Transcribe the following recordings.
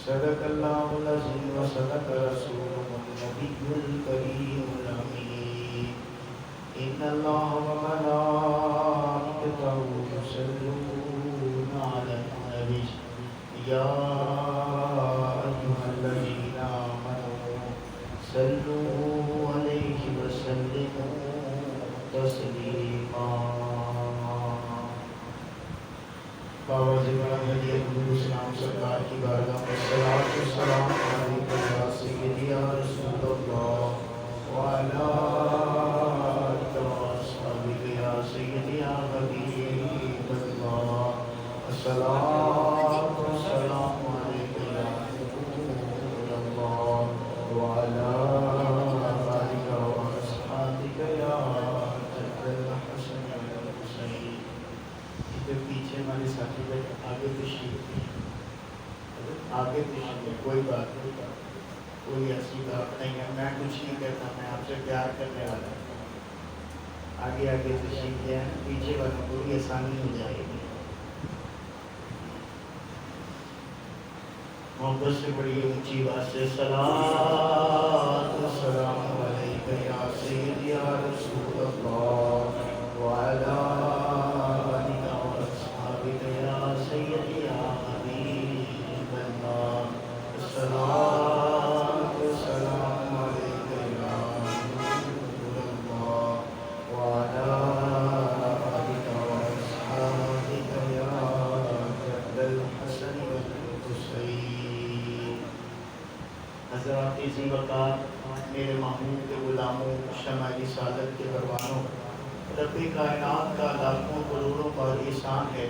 صدق اللہ العظیم و صدق رسولہ النبی الکریم الامین ان اللہ و ملائکتہ یصلون علی النبی یا ایھا الذین آمنوا صلوا علیہ وسلموا تسلیما بابا زبان علی عبد السلام سرکار کی بارگاہ میں صلاۃ و سلام علیکم یا سیدی یا رسول اللہ وعلی آلک و اصحابک یا سیدی یا حبیب اللہ الصلاۃ و سلام علیکم یا رسول اللہ وعلی آلک و اصحابک یا جد الحسن والحسین۔ پیچھے ہمارے ساتھی بیٹھے آگے تشریف کوئی بات نہیں، کوئی ایسی بات نہیں ہے، میں کچھ نہیں کہتا، میں آپ سے پیار کرنے والا ہوں۔ آگے تشریف لے آئیں، پیچھے والوں کو بھی آسانی ہو جائے گی۔ محبت سے بڑی اونچی بات سے صلاۃ و سلام علیک یا سیدی یا رسول اللہ وعلی آلک و اصحابک یا سیدی یا حبیب اللہ الصلاۃ و سلام علیک یا رسول اللہ وعلی آلک و اصحابک یا جد الحسن والحسین۔ حضرات ذی وقار، میرے محبوب کے غلاموں، شمع رسالت کے پروانوں، رب کائنات کا لاکھوں کروڑوں بار احسان ہے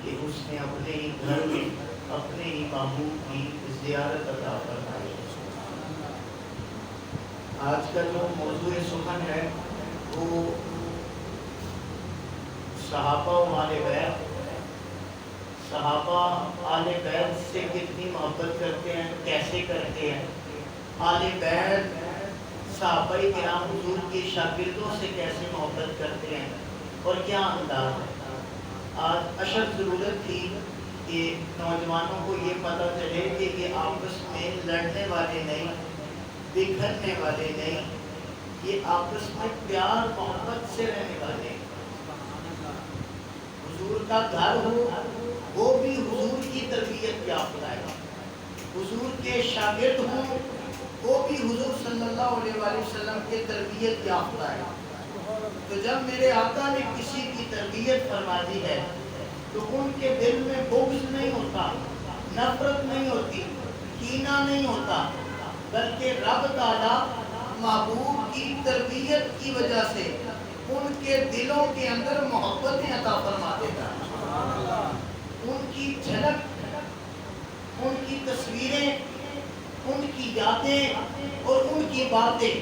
کہ اس نے اپنے ہی گھر میں اپنے ہی محبوب کی زیارت عطا فرمائی۔ آج کا جو موضوع سخن ہے وہ صحابہ و آل بیت، صحابہ آل بیت سے کتنی محبت کرتے ہیں، کیسے کرتے ہیں، آل بیت صحابہ کرام حضور کے شاگردوں سے کیسے محبت کرتے ہیں اور کیا انداز ہے۔ آج اشد ضرورت تھی کہ نوجوانوں کو یہ پتہ چلے کہ یہ آپس میں لڑنے والے نہیں، بکھرنے والے نہیں، یہ آپس میں پیار محبت سے رہنے والے ہیں۔ حضور کا گھر ہو وہ بھی حضور کی تربیت یافتہ ہے، حضور کے شاگرد ہوں وہ بھی حضور صلی اللہ علیہ وآلہ وسلم کے تربیت یافتہ ہے۔ تو جب میرے آقا نے کسی کی تربیت فرما دی ہے تو ان کے دل میں بغض نہیں ہوتا، نفرت نہیں ہوتی، کینہ نہیں ہوتا، بلکہ رب تعالیٰ محبوب کی تربیت کی وجہ سے ان کے دلوں کے اندر محبتیں عطا فرما دیتا ہے۔ ان کی جھلک، ان کی تصویریں، ان کی یادیں اور ان کی باتیں،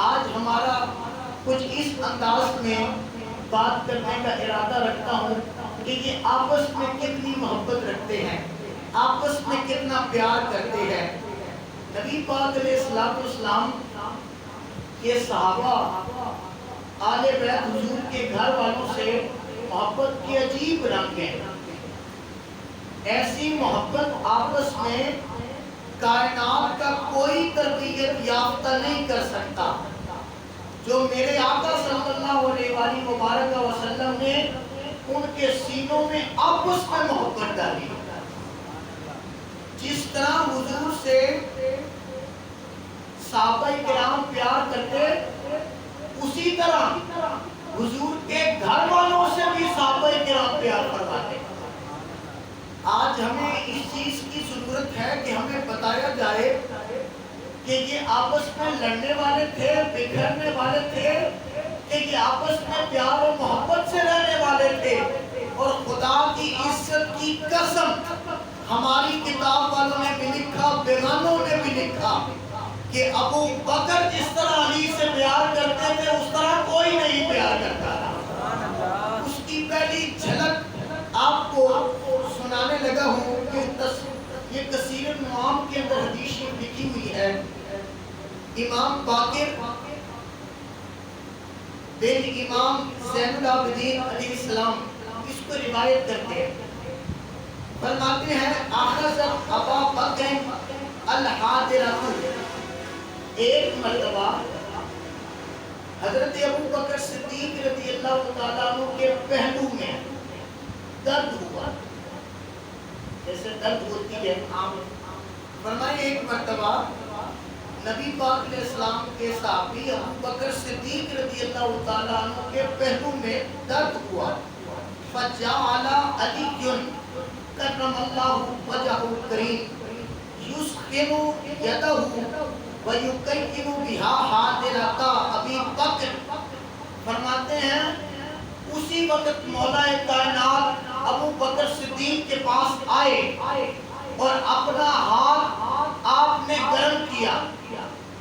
آج ہمارا کچھ اس انداز میں بات کرنے کا ارادہ رکھتا ہوں کہ یہ آپس میں کتنی محبت رکھتے ہیں، آپس میں کتنا پیار کرتے ہیں۔ نبی پاک علیہ السلام کے صحابہ آل بیت حضور کے گھر والوں سے محبت کے عجیب رنگ ہیں۔ ایسی محبت آپس میں کائنات کا کوئی تربیت یافتہ نہیں کر سکتا جو میرے آقا صلی اللہ علیہ وآلہ مبارک وسلم نے ان کے سینوں میں آپس میں محبت ڈالی۔ جس طرح حضور سے صحابہ کرام پیار کرتے، اسی طرح حضور کے گھر والوں سے بھی صحابہ کرام پیار فرماتے۔ آج ہمیں اس چیز کی ضرورت ہے کہ ہمیں بتایا جائے کہ یہ آپس میں لڑنے والے تھے، بکھرنے والے تھے، کہ یہ آپس میں پیار و محبت سے رہنے والے تھے۔ اور خدا کی عزت کی قسم، ہماری کتاب والوں نے بھی لکھا، بیگانوں نے بھی لکھا کہ ابو بکر جس طرح علی سے پیار کرتے تھے اس طرح کوئی نہیں پیار کرتا تھا۔ اس کی پہلی جھلک آپ کو سنانے لگا ہوں کہ یہ کثیر النعام کے اندر حدیث لکھی ہوئی ہے۔ امام باقر بن امام زین العابدین علیہ السلام اس کو روایت کرتے ہیں، فرماتے ہیں اخذت ابا بکر الحاضرۃ، ایک مرتبہ حضرت ابو بکر صدیق رضی اللہ تعالیٰ عنہ کے پہلو میں درد ہوا، جیسے درد ہوتی ہے عام۔ فرمائے ایک مرتبہ نبی پاک علیہ السلام کے صحابی ابو بکر صدیق رضی اللہ تعالیٰ عنہ کے پہلو میں درد ہوا، فجعل علی کرم اللہ وجہہ الکریم یسخن یدہ وَيُقَيِّمُ بِهَا حَاضِرَةَ ابی بکر۔ فرماتے ہیں اسی وقت مولا کائنات ابو بکر صدیق کے پاس آئے اور اپنا ہاتھ آپ نے گرم کیا،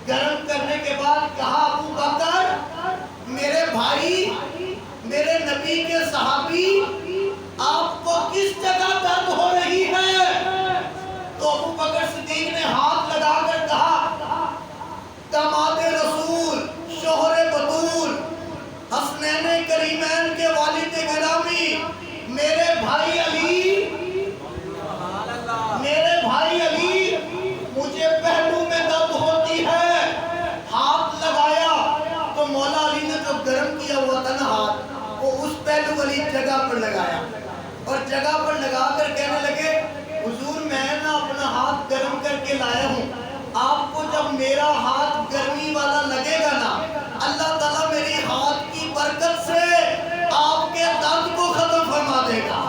گرم کرنے کے بعد کہا ابو بکر میرے بھائی، میرے نبی کے صحابی، آپ کو کس جگہ درد ہو رہی ہے؟ تو ابو بکر صدیق نے ہاتھ لگا کر کہا داماد رسول، شوہر بطول، حسنین کریمین کے والد گرامی، میرے بھائی علی، میرے بھائی علی، مجھے پہلو میں درد ہوتی ہے۔ ہاتھ لگایا تو مولا علی نے جو گرم کیا ہوا تھا نا ہاتھ، وہ اس پہلو والی جگہ پر لگایا اور جگہ پر لگا کر کہنے لگے حضور میں نا اپنا ہاتھ گرم کر کے لایا ہوں، آپ کو جب میرا ہاتھ گرمی والا لگے گا نا، اللہ تعالیٰ میری ہاتھ کی برکت سے آپ کے درد کو ختم فرما دے گا۔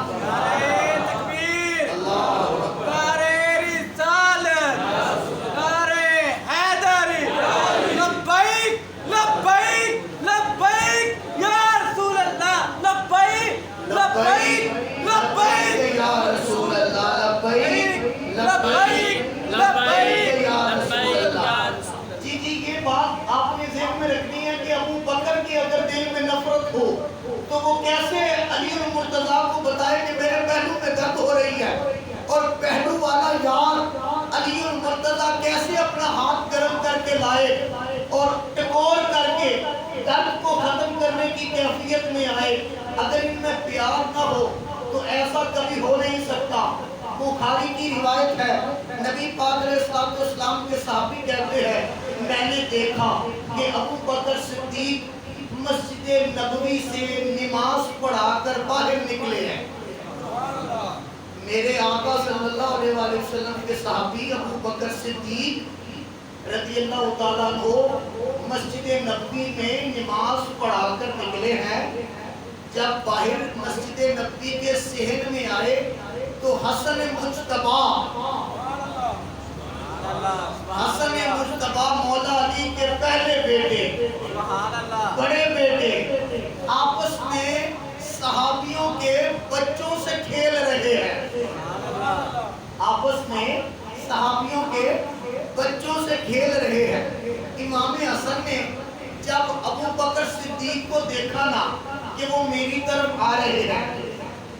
تو وہ کیسے علی المرتضیٰ کو بتائے کہ میرے پہلو میں درد ہو رہی ہے، اور پہلو والا یار علی المرتضیٰ کیسے اپنا ہاتھ گرم کر کے لائے اور ٹکور کر کے درد کو ختم کرنے کی کیفیت میں آئے۔ اگر ان میں پیار نہ ہو تو ایسا کبھی ہو نہیں سکتا۔ بخاری کی روایت ہے، نبی پاک علیہ السلام کے صحابی کہتے ہیں میں نے دیکھا کہ ابو بکر صدیق مسجد نبوی سے نماز پڑھا کر باہر نکلے ہیں۔ میرے آقا صلی اللہ علیہ وآلہ وسلم کے صحابی ابو بکر صدیق رضی اللہ تعالیٰ عنہ مسجد نبوی میں نماز پڑھا کر نکلے ہیں۔ جب باہر مسجد نبوی کے صحن میں آئے تو حسن مجتبیٰ مولا علی کے پہلے بیٹے، بڑے بیٹے، آپس میں صحابیوں کے بچوں سے کھیل رہے ہیں، آپس میں صحابیوں کے بچوں سے کھیل رہے ہیں۔ امام حسن نے جب ابو بکر صدیق کو دیکھا نا کہ وہ میری طرف آ رہے ہیں،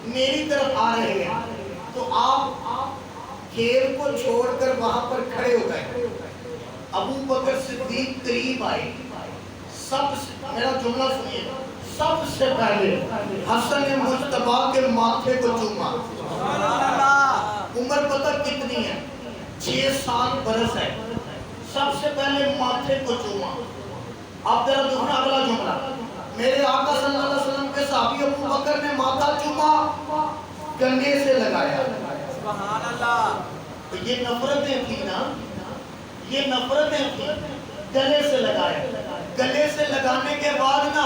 میری طرف آ رہے ہیں، تو آپ کھیل کو چھوڑ کر وہاں پر کھڑے ہو گئے۔ ابو بکر صدیق قریب آئے، سب سے میرا جملہ سنیے، سب سے پہلے حسن مجتبیٰ کے ماتھے کو چوما۔ عمر پتہ کتنی ہے؟ 6 سال برس ہے۔ سب سے پہلے ماتھے کو چوما۔ اب ذرا دوسرا اگلا جملہ، میرے آقا صلی اللہ علیہ وسلم کے صحابی ابو بکر نے ماتھا چوما، گلے سے لگایا۔ سبحان اللہ۔ تو یہ نفرتیں تھی نا، یہ نفرتیں تھی، گلے سے لگایا۔ گلے سے لگانے کے بعد نا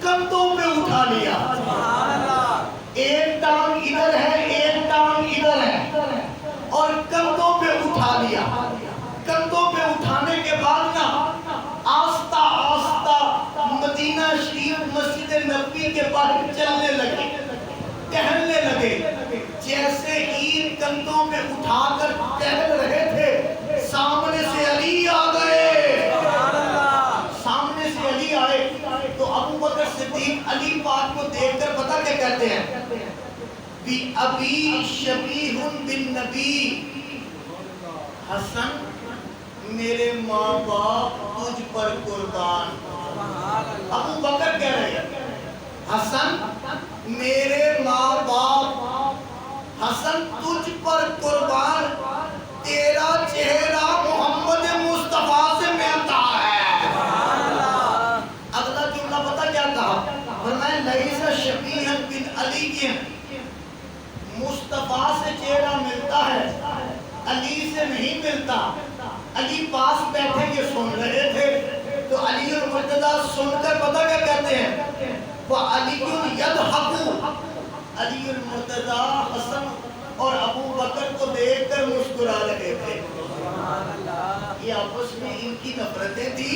کندھوں پہ اٹھا لیا۔ سبحان اللہ۔ ایک ٹانگ ادھر ہے، ایک ٹانگ ادھر ہے، اور کندھوں پہ اٹھا لیا۔ کندھوں پہ اٹھانے کے بعد نا آہستہ آہستہ مدینہ شریف مسجد نبوی کے باہر چلنے لگے، ٹہلنے لگے۔ جیسے ہی کندھوں پہ اٹھا کر ٹہل رہے تھے، سامنے سے علی آ گئے۔ سامنے سے علی آئے تو ابو بکر صدیق علی پاک کو دیکھ کر پتہ کیا کہتے ہیں؟ بی ابی شبیہ بالنبی، حسن میرے ماں باپ تجھ پر قربان۔ ابو بکر کہہ رہے ہیں حسن میرے ماں باپ حسن تجھ پر قربان تیرا چہرہ محمد مصطفیٰ سے ملتا ہے۔ اگلا جملہ پتہ کیا کہا؟ فرمایا لیس شبیہا بالعلی، مصطفیٰ سے چہرہ ملتا ہے، علی سے نہیں ملتا۔ علی پاس بیٹھے یہ سن رہے تھے تو علی المرتضیٰ سن کر پتہ کیا کہتے ہیں؟ وَعَلِيٌّ يَضْحَكُ، علی المرتضیٰ حسن اور ابو بکر کو دیکھ کر مسکرا رہے تھے۔ یہ آپس میں ان کی نفرتیں تھی۔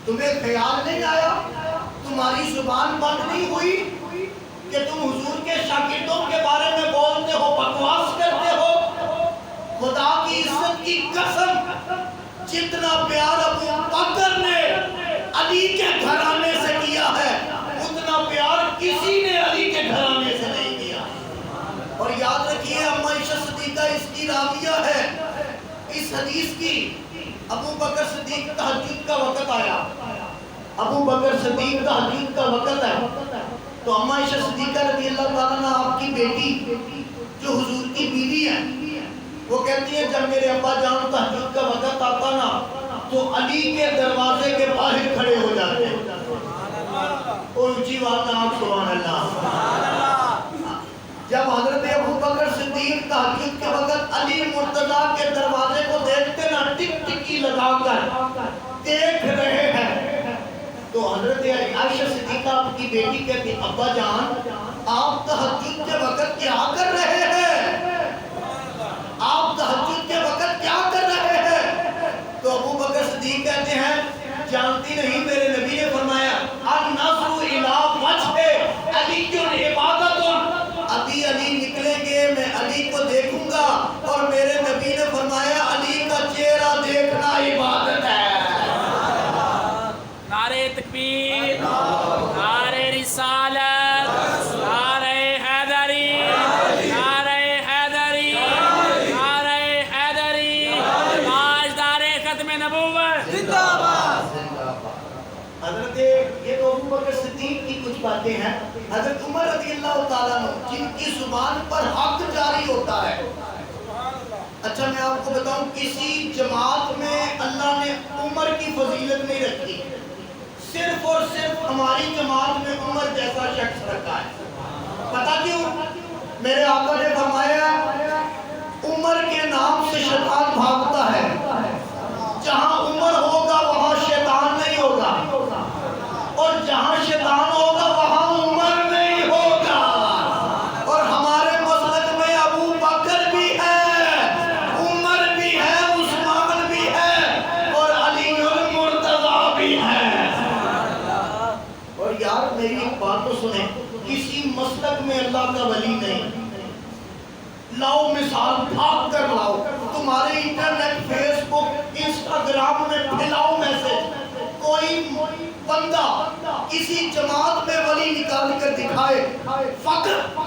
تمہیں خیال نہیں آیا، تمہاری زبان بند نہیں ہوئی کہ تم حضور کے شاگردوں کے بارے میں بولتے ہو، بکواس کرتے ہو؟ خدا کی عزت کی قسم، جتنا پیار ابو بکر نے علی کے گھرانے سے کیا ہے اتنا پیار کسی نے علی کے گھرانے سے نہیں کیا۔ اور یاد رکھیے اما عائشہ صدیقہ اس کی راویہ ہے اس حدیث کی۔ ابو بکر صدیق تہجد کا وقت آیا، ابو بکر صدیق تہجد کا وقت ہے تو اما عائشہ صدیقہ رضی اللہ تعالیٰ عنہ آپ کی بیٹی جو حضور کی بیوی ہے وہ کہتی ہے جب میرے ابا جان تہجد کا وقت آتا نا تو علی کے دروازے کے باہر کھڑے ہو جاتے ہیں۔ اور اونچی بات نہ آپ سبحان اللہ۔ جب حضرت ابو بکر صدیق تہجد کے وقت علی مرتضیٰ کے دروازے کو دیکھتے نا ٹک ٹکی لگا کر دیکھ رہے ہیں تو حضرت عائشہ صدیقہ آپ کی بیٹی کہتی ابا جان آپ تہجد کے وقت کیا کر رہے ہیں؟ آپ تہجد کے وقت کیا کر رہے ہیں؟ تو ابو بکر صدیق کہتے ہیں جانتی نہیں میرے نبی نے فرمایا النظر الی وجہ علی عبادت، ابھی علی نکلیں گے میں علی کو دیکھوں گا اور میرے نبی نے فرمایا علی کا چہرہ دیکھنا عبادت ہے۔ نعرہ تکبیر، نعرہ رسالت، نعرہ حیدری، نعرہ حیدری، نعرہ حیدری، تاجدار ختم نبوت زندہ باد۔ حضرت یہ تو ابو بکر صدیق کی کچھ باتیں ہیں۔ حضرت عمر رضی اللہ تعالیٰ عنہ جن کی زبان پر حق جاری ہوتا ہے۔ اچھا میں آپ کو بتاؤں کسی جماعت میں اللہ نے عمر کی فضیلت نہیں رکھی، صرف اور صرف ہماری جماعت میں عمر جیسا شخص رکھا ہے۔ پتہ کیوں؟ میرے آقا نے فرمایا عمر کے نام سے شیطان بھاگتا ہے، جہاں عمر ہوگا وہاں شیطان نہیں ہوگا، اور جہاں شیطان ہوگا وہاں عمر نہیں ہوگا۔ اور ہمارے مسلک میں ابو بکر بھی ہے، عمر بھی ہے، عثمان بھی ہے اور علی المرتضیٰ بھی ہے۔ اور یار میری ایک بات تو سنیں، کسی مسلک میں اللہ کا ولی نہیں، لاؤ مثال بھاگ کر لاؤ، تمہارے انٹرنیٹ فیس بک انسٹاگرام میں پھیلاؤ میسج، کوئی بندہ کسی جماعت میں ولی نکال کر دکھائے۔ فقط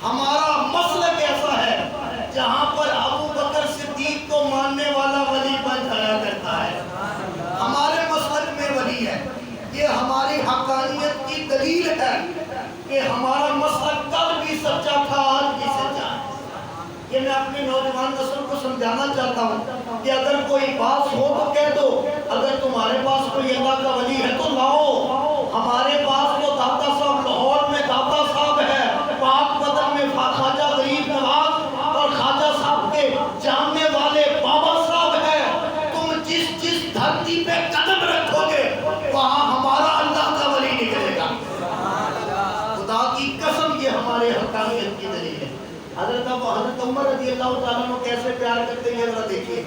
ہمارا مسلک ایسا ہے جہاں پر ابو بکر صدیق کو ماننے والا ولی بن جایا کرتا ہے، ہمارے مسلک میں ولی ہے۔ یہ ہماری حقانیت کی دلیل ہے کہ ہمارا مسلک کل بھی سچا تھا آج بھی سچا ہے۔ یہ میں اپنی نوجوان نسل کو سمجھانا چاہتا ہوں کہ اگر کوئی بات ہو تو کہہ دو، اگر تمہارے پاس کوئی اللہ کا ولی ہے تو لاؤ۔ ہمارے پاس تو داتا صاحب لاہور میں داتا صاحب ہے، پاک بدر میں خواجہ غریب نواز اور خواجہ صاحب کے جاننے والے بابا صاحب ہے۔ تم جس دھرتی پہ قدم رکھو گے وہاں ہمارا اللہ کا ولی نکلے گا۔ خدا کی قسم یہ ہمارے حقانیت کی دلیل ہے۔ حضرت عمر رضی اللہ تعالیٰ عنہ کیسے پیار کرتے ہیں ذرا دیکھیے۔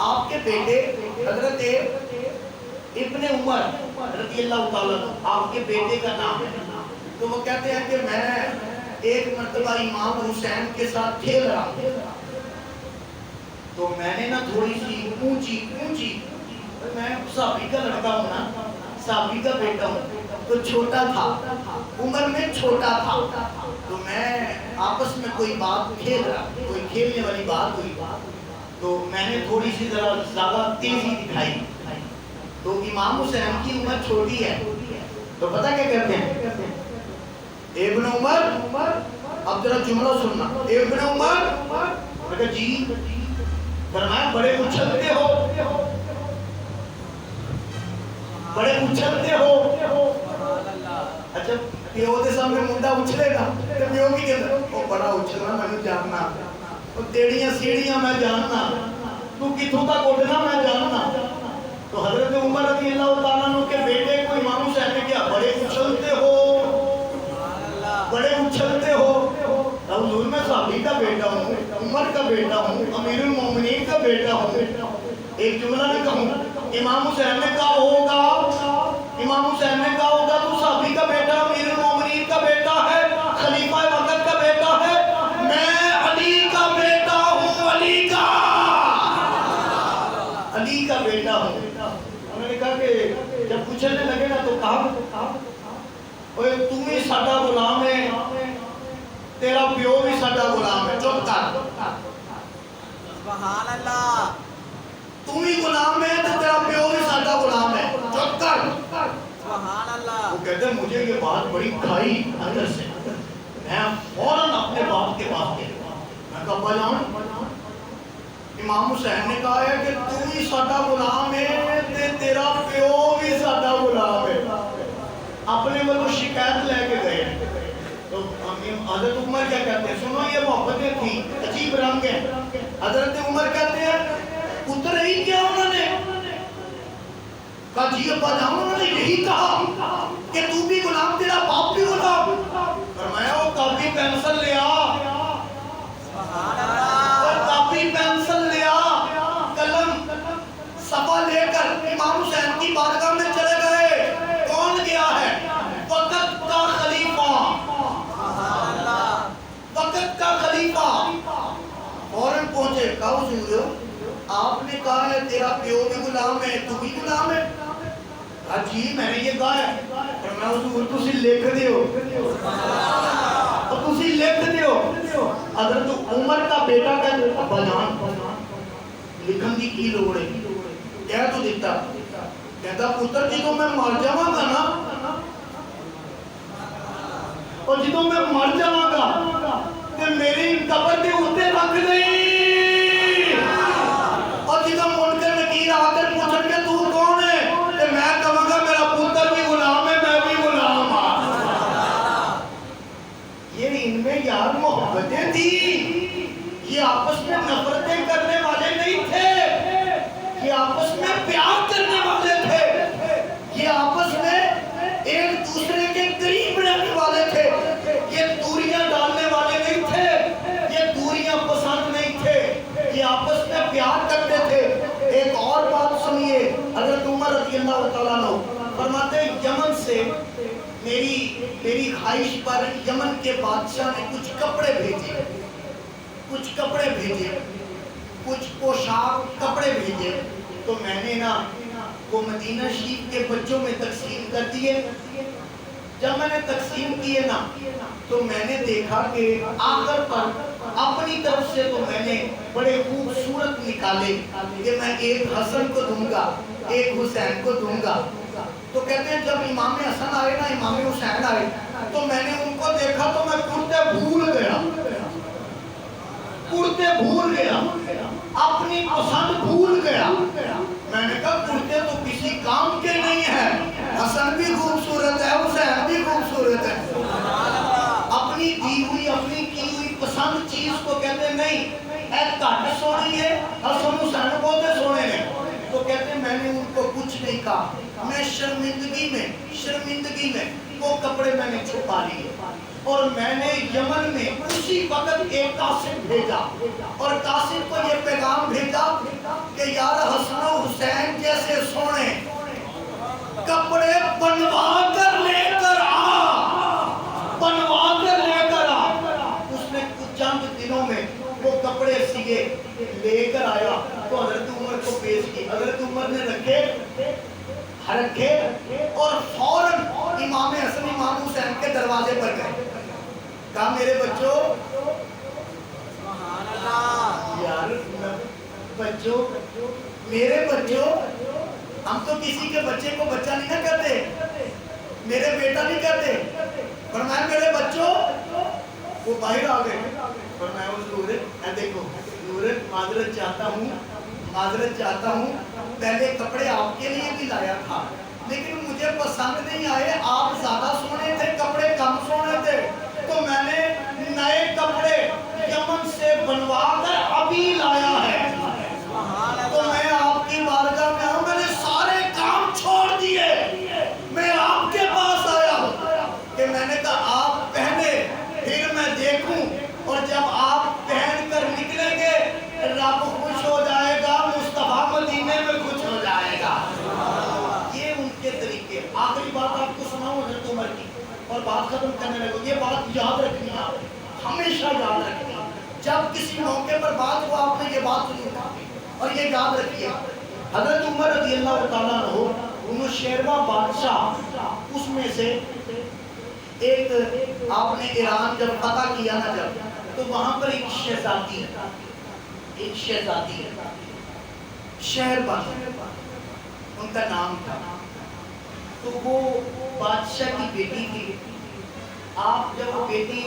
آپ کے بیٹے حضرت ابن عمر رضی اللہ تعالیٰ عنہ آپ کے بیٹے کا نام ہے، تو وہ کہتے ہیں کہ میں ایک مرتبہ امام حسین کے ساتھ کھیل رہا ہوں تو میں نے نا تھوڑی سی اونچی میں صحابی کا لڑکا ہوں نا، صحابی کا بیٹا ہوں تو چھوٹا تھا، عمر میں چھوٹا تھا، تو میں آپس میں کوئی بات کھیل رہا، کوئی کھیلنے والی بات ہوئی تو میں نے تھوڑی سی ذرا زیادہ تیزی دکھائی تو امام حسین کی عمر چھوٹی ہے تو پتہ کیا کہتے ہیں؟ ابن عمر اب ذرا جملہ سننا. ابن عمر میں کہا جی. فرمایا بڑے اچھلتے ہو, بڑے اچھلتے ہو. اچھا پیو دے سامنے منڈا اچھلے گا تو پیو کی کہتا وہ بڑا اچھلنا میں نے جاننا, وہ تیڑیاں سیڑیاں میں جاننا, تو کتوں تک اٹھنا میں جاننا. تو حضرت عمر رضی اللہ تعالیٰ عنہ کے بیٹے کو امام حسین نے کیا بڑے اچھلتے ہو, بڑے اچھلتے ہو. حضور میں صحابی کا بیٹا ہوں, عمر کا بیٹا ہوں, امیر المومنین کا بیٹا ہوں. ایک جملہ نہیں کہوں. امام حسین نے کہا ہوگا, امام حسین نے کہا ہوگا تو صحابی کا بیٹا, امیر المومنین کا بیٹا ہے, خلیفہ وقت کا بیٹا ہے. میں علی کا بیٹا ہوں, علی کا بیٹا ہوں. انہوں نے کہا کہ جب پوچھنے لگے نا تو کہا تم ہی ساڈا غلام ہے, تیرا پیو بھی ساڈا غلام ہے. چپ کر, سبحان اللہ. تم ہی غلام ہے تو تیرا پیو بھی ساڈا غلام ہے. چپ کر. سبحان اللہ. وہ کہتے ہیں مجھے یہ بات بڑی کھائی اندر سے. میں فوراً اپنے باپ کے پاس گیا. میں کہا ابا جان, امام حسین نے کہا ہے کہ تم ہی ساڈا غلام ہے تے تیرا پیو بھی ساڈا غلام ہے. اپنے وہ شکایت لے کے گئے. تو حضرت عمر کیا کہتے ہیں, سنو یہ محبتیں تھیں, عجیب رنگ ہے. حضرت عمر کہتے ہیں اتر ہی کیا انہوں نے کہا جی ابا جان انہوں نے یہی کہا کہ تو بھی غلام, تیرا باپ بھی غلام. فرمایا وہ کاپی پینسل لیا, کاپی پینسل لیا, قلم صفحہ لے کر امام حسین کی بارگاہ میں چلے گئے. کون گیا ہے؟ وقت کا خلیفہ, وقت کا خلیفہ. فوراً پہنچے. کہا حضور آپ نے کہا ہے تیرا پیو بھی غلام ہے, تو بھی غلام ہے. کہا جی میں نے یہ کہا ہے. فرمایا حضور تسی لکھ دیو, تسی لکھ دیو. حضرت عمر کا بیٹا کہتا ابا جان لکھن دی کی لوڑ ہے, کہہ تو دیتا. کہتا پتر جدوں میں مر جاواں گا نا, اور جدوں میں مر جاواں گا تے میری قبر دے اوتے رکھ دئی, اور جدوں منکر نکیر آ کر پوچھن گے تو کون ہے تے میں کہاں گا میرا پتر بھی غلام ہے, میں بھی غلام ہوں. یہ ان میں یار محبتیں تھی. یہ آپس میں نفرتیں کرنے والے نہیں تھے, یہ آپس میں پیار کرنے والے تھے, یہ آپس میں ایک دوسرے کے قریب رہنے والے تھے. یہ دوریاں ڈالنے والے نہیں تھے, یہ دوریاں پسند نہیں تھے, یہ آپس میں پیار کرتے تھے. ایک اور بات سنیے. حضرت عمر رضی اللہ تعالیٰ عنہ فرماتے ہیں یمن سے میری خواہش پر یمن کے بادشاہ نے کچھ کپڑے بھیجے, کچھ کپڑے بھیجے, کچھ پوشاک کپڑے بھیجے. تو میں نے نا وہ مدینہ شریف کے بچوں میں تقسیم کر دیے. جب میں نے تقسیم کیے نا تو میں نے دیکھا کہ آخر پر اپنی طرف سے تو میں نے بڑے خوبصورت نکالے کہ میں ایک حسن کو دوں گا, ایک حسین کو دوں گا. تو کہتے ہیں جب امام حسن آئے نا, امام حسین آئے, تو میں نے ان کو دیکھا تو میں کرتے بھول گیا, کرتے بھول گیا, اپنی پسند بھول گیا. میں نے کہا کرتے تو کسی کام کے نہیں ہے, حسن بھی خوبصورت ہے, حسین بھی خوبصورت ہے. اپنی دی ہوئی, اپنی کی ہوئی پسند چیز کو کہتے نہیں اے کٹ سونی ہے, حسن حسین بہتے سونے ہیں. تو کہتے ہیں میں نے ان کو کچھ نہیں کہا. میں شرمندگی میں وہ کپڑے میں نے چھپا لیے, اور میں نے یمن میں اسی وقت ایک قاصد بھیجا, اور قاصد کو یہ پیغام بھیجا کہ یار حسن و حسین جیسے سونے کپڑے بنوا کر لے کر آ, بنوا کر لے کر آ. اس نے کچھ چند دنوں میں وہ کپڑے سیے لے کر آیا تو حضرت عمر کو پیش کی. حضرت عمر نے رکھے اور فوراً امام حسن امام حسین کے دروازے پر گئے. کہا میرے بچوں, یار بچوں, میرے بچوں, ہم تو کسی کے بچے کو بچہ نہیں نہ کہتے, میرے بیٹا نہیں کہتے. فرمایا میرے بچوں وہ باہر آ گئے اور میں حضور دیکھو حضور معذرت چاہتا ہوں پہلے کپڑے آپ کے لیے بھی لایا تھا لیکن مجھے پسند نہیں آئے، آپ زیادہ سونے تھے کپڑے کم سونے تھے، تو میں نے نئے کپڑے یمن سے بنوا کر ابھی لایا ہے، تو میں آپ کی بارگاہ میں ہوں، میں نے سارے کام چھوڑ دیے، میں آپ کے پاس آیا ہوں کہ میں نے کہا آپ پہنے پھر میں دیکھوں، اور جب آپ پہن کر نکلیں گے رب خوش ہو جائے گا، مصطفیٰ مدینے میں خوش ہو جائے گا۔ یہ ان کے طریقے۔ آخری بات آپ کو سناؤں حضرت عمر کی اور بات ختم کرنے لگو، یہ بات یاد رکھنی ہے، ہمیشہ یاد رکھنی ہے، جب کسی موقع پر بات ہوا آپ نے یہ بات سنی اور یہ یاد رکھیے۔ حضرت عمر رضی اللہ تعالیٰ عنہ انہوں شیروا بادشاہ اس میں سے ایک، آپ نے ایران جب فتح کیا نا جب، تو وہاں پر ایک شہزادی شہر بن ان کا نام تھا، تو وہ بادشاہ کی بیٹی تھی۔ آپ جب وہ بیٹی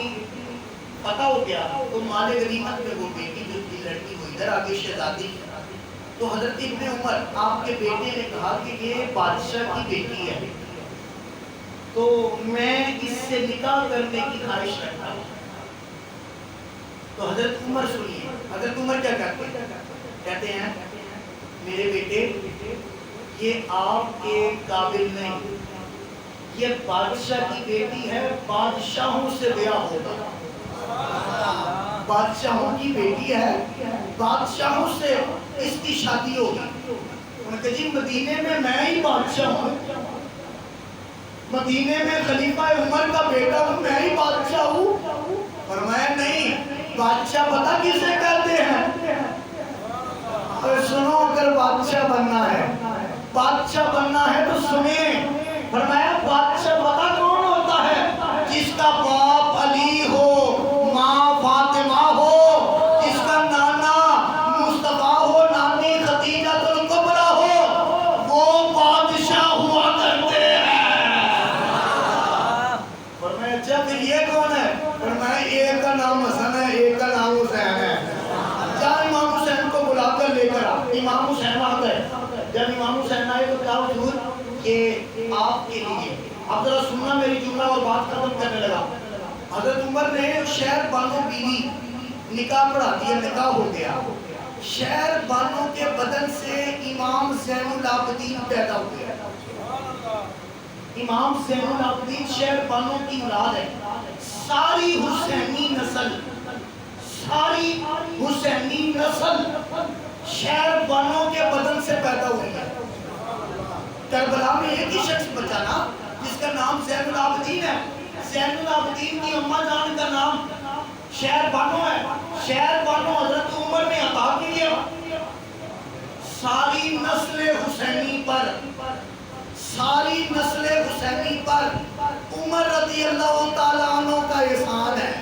فتح ہو گیا تو مال غنیمت میں وہ بیٹی جو تھی لڑکی وہ ادھر آگے شہزادی، تو حضرت ابن عمر آپ کے بیٹے نے کہا کہ یہ بادشاہ کی بیٹی ہے تو میں اس سے نکاح کرنے کی خواہش رکھتا ہوں۔ تو حضرت عمر سنیے، حضرت عمر کیا کہتے ہیں میرے بیٹے یہ آپ کے قابل نہیں، یہ بادشاہ کی بیٹی ہے، بادشاہوں سے بیاہ ہوگا، بادشاہوں کی بیٹی ہے، بادشاہوں سے اس کی شادی ہوگی۔ انہوں نے کہا جی مدینے میں ہی بادشاہ ہوں، مدینے میں خلیفہ عمر کا بیٹا ہوں، میں ہی بادشاہ ہوں۔ فرمایا نہیں، بادشاہ پتہ کسے کہتے ہیں؟ اور سنو، اگر بادشاہ بننا ہے تو سنیں، فرمایا بادشاہ پتہ کون ہوتا ہے؟ جس کا باپ علی ہو، ماں فاطمہ ہو، جس کا نانا مصطفیٰ ہو، نانی خدیجہ الکبریٰ ہو، وہ بادشاہ ہوا کرتے ہیں۔ فرمایا اچھا پھر یہ کون ہے؟ فرمایا ایک کا نام حسن ہے، ایک کا نام حسین ہے، جا امام حسین کو بلا کر لے کر آ۔ امام حسین آ گئے، جب امام حسین آئے تو کہا حضور کہ آپ کے لیے، اب ذرا سننا میری جملہ اور بات ختم کرنے لگا۔ حضرت عمر نے شہر بانو بیوی نکاح پڑھا دیا، نکاح ہو گیا، شہر بانو کے بدن سے امام زین العابدین پیدا ہوئے۔ امام زین العابدین شہر بانو کی اولاد ہے، ساری حسینی نسل شہر بانو کے بدن سے پیدا ہوئی ہے۔ کربلا میں ایک ہی شخص بچا نا جس کا نام زین العابدین ہے، زین العابدین کی اماں جان کا نام شہر بانو ہے، شہر بانو حضرت عمر نے عطا کیا۔ ساری نسل حسینی پر عمر رضی اللہ تعالیٰ عنہ کا احسان ہے۔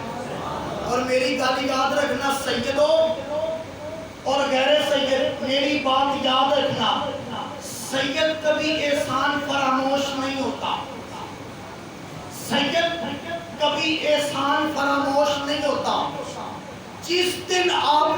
اور میری گل یاد رکھنا سیدوں اور غیر سید، میری بات یاد رکھنا، سید کبھی احسان فراموش نہیں ہوتا، سید کبھی احسان فراموش نہیں ہوتا۔ جس دن آپ